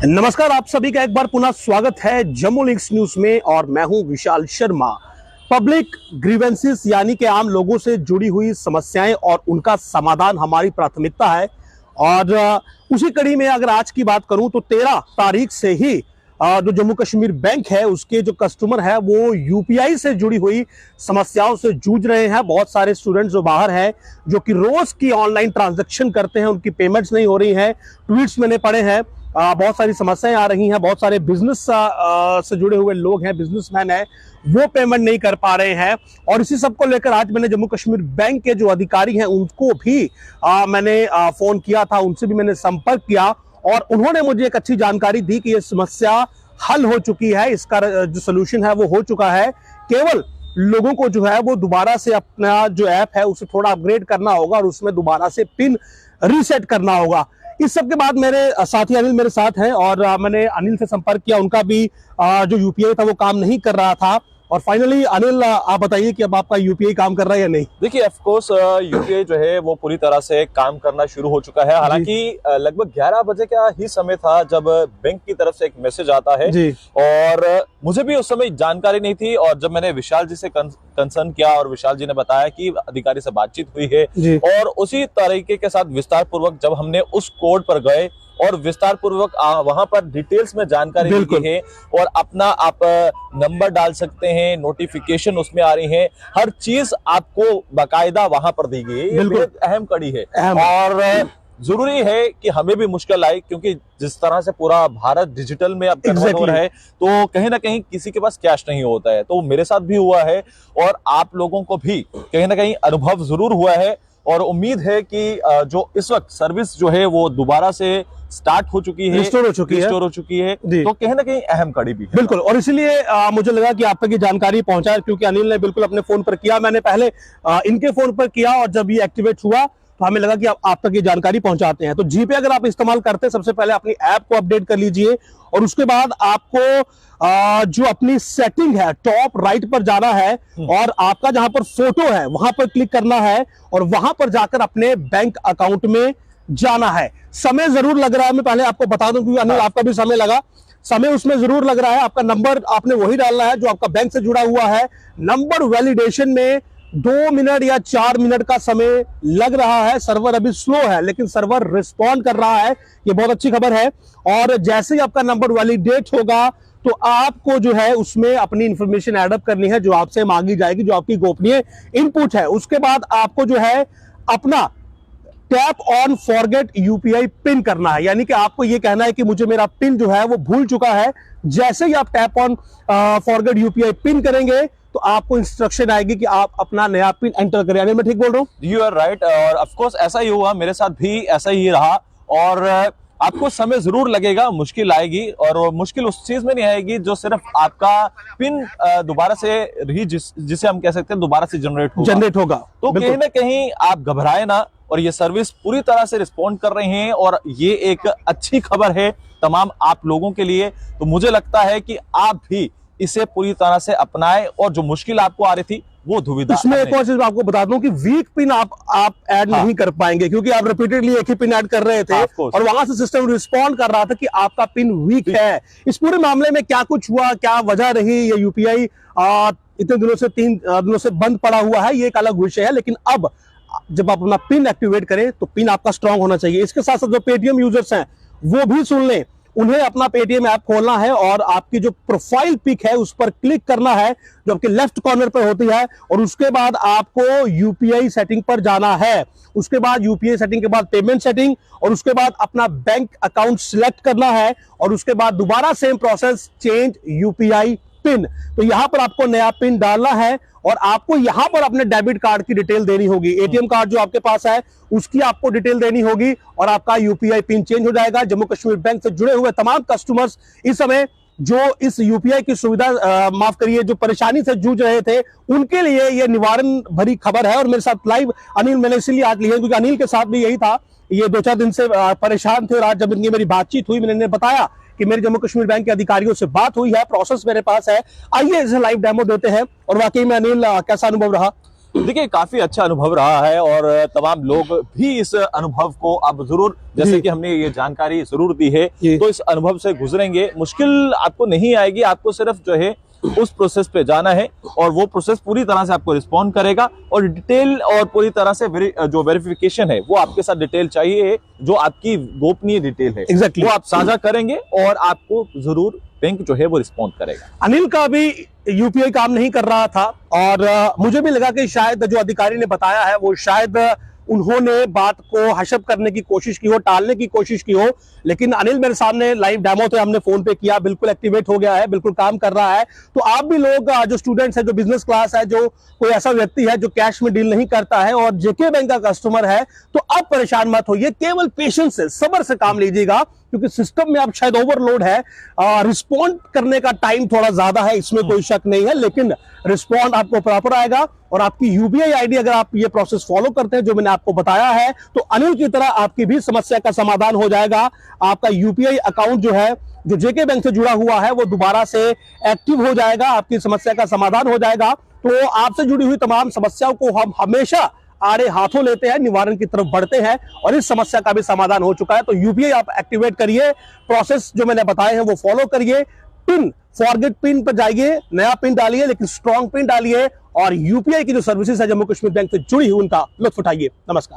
नमस्कार, आप सभी का एक बार पुनः स्वागत है जम्मू लिंक्स न्यूज में और मैं हूं विशाल शर्मा। पब्लिक ग्रीवेंसेस यानी कि आम लोगों से जुड़ी हुई समस्याएं और उनका समाधान हमारी प्राथमिकता है। और उसी कड़ी में अगर आज की बात करूं तो 13 तारीख से ही जो जम्मू कश्मीर बैंक है उसके जो कस्टमर है वो यूपीआई से जुड़ी हुई समस्याओं से जूझ रहे हैं। बहुत सारे स्टूडेंट्स जो बाहर हैं जो कि रोज की ऑनलाइन ट्रांजैक्शन करते हैं, उनकी पेमेंट्स नहीं हो रही हैं। ट्वीट्स मैंने पढ़े हैं, बहुत सारी समस्याएं आ रही हैं। बहुत सारे बिजनेस से जुड़े हुए लोग हैं, बिजनेसमैन हैं, वो पेमेंट नहीं कर पा रहे हैं। और इसी सब को लेकर आज मैंने जम्मू कश्मीर बैंक के जो अधिकारी हैं उनको भी मैंने फोन किया था, उनसे भी मैंने संपर्क किया और उन्होंने मुझे एक अच्छी जानकारी दी कि ये समस्या हल हो चुकी है। इसका जो सोल्यूशन है वो हो चुका है। केवल लोगों को जो है वो दोबारा से अपना जो ऐप है उसे थोड़ा अपग्रेड करना होगा और उसमें दोबारा से पिन रीसेट करना होगा। इस सब के बाद मेरे साथी अनिल मेरे साथ हैं और मैंने अनिल से संपर्क किया। उनका भी जो यूपीआई था वो काम नहीं कर रहा था और फाइनली अनिल आप बताइए कि अब आपका यूपीआई काम कर रहा है या नहीं। देखिए, ऑफ कोर्स यूपीआई जो है वो पूरी तरह से काम करना शुरू हो चुका है। हालांकि लगभग 11 बजे का ही समय था जब बैंक की तरफ से एक मैसेज आता है जी। और मुझे भी उस समय जानकारी नहीं थी और जब मैंने विशाल जी से कंसर्न किया और विशाल जी ने बताया कि अधिकारी से बातचीत हुई है और उसी तरीके के साथ विस्तार पूर्वक जब हमने उस कोड पर गए और विस्तार पूर्वक वहां पर डिटेल्स में जानकारी दी है और अपना आप नंबर डाल सकते हैं, नोटिफिकेशन उसमें आ रही है, हर चीज आपको बाकायदा वहां पर दी गई है। ये बेहद अहम कड़ी है और जरूरी है कि हमें भी मुश्किल आई, क्योंकि जिस तरह से पूरा भारत डिजिटल में अब कन्वर्ट हो रहा है तो कहीं ना कहीं किसी के पास कैश नहीं होता है। तो मेरे साथ भी हुआ है और आप लोगों को भी कहीं ना कहीं अनुभव जरूर हुआ है और उम्मीद है कि जो इस वक्त सर्विस जो है वो दोबारा से स्टार्ट हो चुकी है, रिस्टोर हो चुकी है तो कहीं ना कहीं अहम कड़ी भी है। बिल्कुल, और इसीलिए मुझे लगा कि आप तक ये जानकारी पहुंचाए, क्योंकि अनिल ने बिल्कुल अपने फोन पर किया, मैंने पहले इनके फोन पर किया और जब ये एक्टिवेट हुआ तो हमें लगा कि आप तक ये जानकारी पहुंचाते हैं। तो जीपे अगर आप इस्तेमाल करते हैं सबसे पहले अपनी ऐप को अपडेट कर लीजिए और उसके बाद आपको जो अपनी सेटिंग है टॉप राइट पर जाना है और आपका जहां पर फोटो है वहां पर क्लिक करना है और वहां पर जाकर अपने बैंक अकाउंट में जाना है। समय जरूर लग रहा है, मैं पहले आपको बता दूं क्योंकि अनिल आपका भी समय लगा, समय उसमें जरूर लग रहा है। आपका नंबर आपने वही डालना है जो आपका बैंक से जुड़ा हुआ है। नंबर वैलिडेशन में 2 मिनट या 4 मिनट का समय लग रहा है। सर्वर अभी स्लो है लेकिन सर्वर रिस्पॉन्ड कर रहा है, ये बहुत अच्छी खबर है। और जैसे ही आपका नंबर वैलिडेट होगा तो आपको जो है उसमें अपनी इंफॉर्मेशन एडअप करनी है जो आपसे मांगी जाएगी, जो आपकी गोपनीय इनपुट है। उसके बाद आपको जो है अपना tap on forget UPI pin करना है, यानी कि आपको यह कहना है कि मुझे मेरा पिन जो है वो भूल चुका है। जैसे ही आप tap on forget UPI pin करेंगे तो आपको इंस्ट्रक्शन आएगी कि आप अपना नया पिन एंटर करें। यानी मैं ठीक बोल रहा हूँ? You are right. और ऑफ कोर्स ऐसा ही हुआ, मेरे साथ भी ऐसा ही रहा और आपको समय जरूर लगेगा, मुश्किल आएगी और मुश्किल उस चीज में नहीं आएगी जो सिर्फ आपका पिन दोबारा से जिसे हम कह सकते हैं दोबारा से जनरेट होगा। तो कहीं ना कहीं आप घबराए ना और ये सर्विस पूरी तरह से रिस्पॉन्ड कर रहे हैं और ये एक अच्छी खबर है तमाम आप लोगों के लिए। तो मुझे लगता है कि आप भी इसे पूरी तरह से अपनाएं और जो मुश्किल आपको आ रही थी वो दुविधा। इसमें एक और चीज आपको बता दूं कि वीक पिन आप ऐड नहीं कर पाएंगे, क्योंकि आप रिपीटेडली एक ही पिन ऐड कर रहे थे और वहां से सिस्टम रिस्पॉन्ड कर रहा था कि आपका पिन वीक है। इस पूरे मामले में क्या कुछ हुआ, क्या वजह रही, ये यूपीआई इतने दिनों से 3 दिनों से बंद पड़ा हुआ है, ये एक अलग विषय है। लेकिन अब जब आप अपना पिन एक्टिवेट करें तो पिन आपका स्ट्रांग होना चाहिए। इसके साथ साथ जो पेटीएम यूजर्स हैं वो भी सुन लें, उन्हें अपना पेटीएम ऐप खोलना है और आपकी जो प्रोफाइल पिक है उस पर क्लिक करना है जो आपके लेफ्ट कॉर्नर पर होती है और उसके बाद आपको यूपीआई सेटिंग पर जाना है। उसके बाद यूपीआई सेटिंग के बाद पेमेंट सेटिंग और उसके बाद अपना बैंक अकाउंट सिलेक्ट करना है और उसके बाद दोबारा same process, change UPI pin. तो यहां पर आपको नया पिन डालना है और आपको यहां पर अपने डेबिट कार्ड की डिटेल देनी होगी। एटीएम कार्ड जो आपके पास है उसकी आपको डिटेल देनी होगी और आपका यूपीआई पिन चेंज हो जाएगा। जम्मू कश्मीर बैंक से जुड़े हुए तमाम कस्टमर्स इस समय जो इस यूपीआई की सुविधा माफ करिए जो परेशानी से जूझ रहे थे उनके लिए यह निवारण भरी खबर है। और मेरे साथ लाइव अनिल मैंने इसीलिए आज लिया क्योंकि अनिल के साथ भी यही था, ये 2-4 दिन से परेशान थे और आज जब इनकी मेरी बातचीत हुई मैंने बताया कि मेरे जम्मू कश्मीर बैंक के अधिकारियों से बात हुई है, प्रोसेस मेरे पास है, आइए इसे लाइव डेमो देते हैं। और वाकई में अनिल कैसा अनुभव रहा? देखिए काफी अच्छा अनुभव रहा है और तमाम लोग भी इस अनुभव को अब जरूर, जैसे कि हमने ये जानकारी जरूर दी है, तो इस अनुभव से गुजरेंगे। मुश्किल आपको नहीं आएगी, आपको सिर्फ जो है उस प्रोसेस पे जाना है और वो प्रोसेस पूरी तरह से आपको रिस्पॉन्ड करेगा और डिटेल और पूरी तरह से जो वेरिफिकेशन है वो आपके साथ डिटेल चाहिए, जो आपकी गोपनीय डिटेल है Exactly. वो आप साझा करेंगे और आपको जरूर बैंक जो है वो रिस्पॉन्ड करेगा। अनिल का भी यूपीआई काम नहीं कर रहा था और मुझे भी लगा कि शायद जो अधिकारी ने बताया है वो शायद उन्होंने बात को हशप करने की कोशिश की हो, टालने की कोशिश की हो, लेकिन अनिल मेरे सामने लाइव डेमो थे, हमने फोन पे किया, बिल्कुल एक्टिवेट हो गया है, बिल्कुल काम कर रहा है। तो आप भी लोग जो स्टूडेंट्स है, जो बिजनेस क्लास है, जो कोई ऐसा व्यक्ति है जो कैश में डील नहीं करता है और जेके बैंक का कस्टमर है, तो अब परेशान मत होइए, केवल पेशेंस से, सब्र से काम लीजिएगा, क्योंकि सिस्टम में अब शायद ओवरलोड है, रिस्पॉन्ड करने का टाइम थोड़ा ज्यादा है, इसमें कोई शक नहीं है, लेकिन रिस्पॉन्ड आपको प्रॉपर आएगा और आपकी यूपीआई आईडी अगर आप ये प्रोसेस फॉलो करते हैं जो मैंने आपको बताया है, तो अनिल की तरह आपकी भी समस्या का समाधान हो जाएगा। आपका यूपीआई अकाउंट जो है, जो जेके बैंक से जुड़ा हुआ है, वो दोबारा से एक्टिव हो जाएगा, आपकी समस्या का समाधान हो जाएगा। तो आपसे जुड़ी हुई तमाम समस्याओं को हम हमेशा आड़े हाथों लेते हैं, निवारण की तरफ बढ़ते हैं और इस समस्या का भी समाधान हो चुका है। तो यूपीआई आप एक्टिवेट करिए, प्रोसेस जो मैंने बताए हैं वो फॉलो करिए, पिन फॉरगेट पिन पर जाइए, नया पिन डालिए लेकिन स्ट्रॉन्ग पिन डालिए और यूपीआई की जो सर्विसेज है जम्मू कश्मीर बैंक से जुड़ी हुई उनका लुत्फ उठाइए। नमस्कार।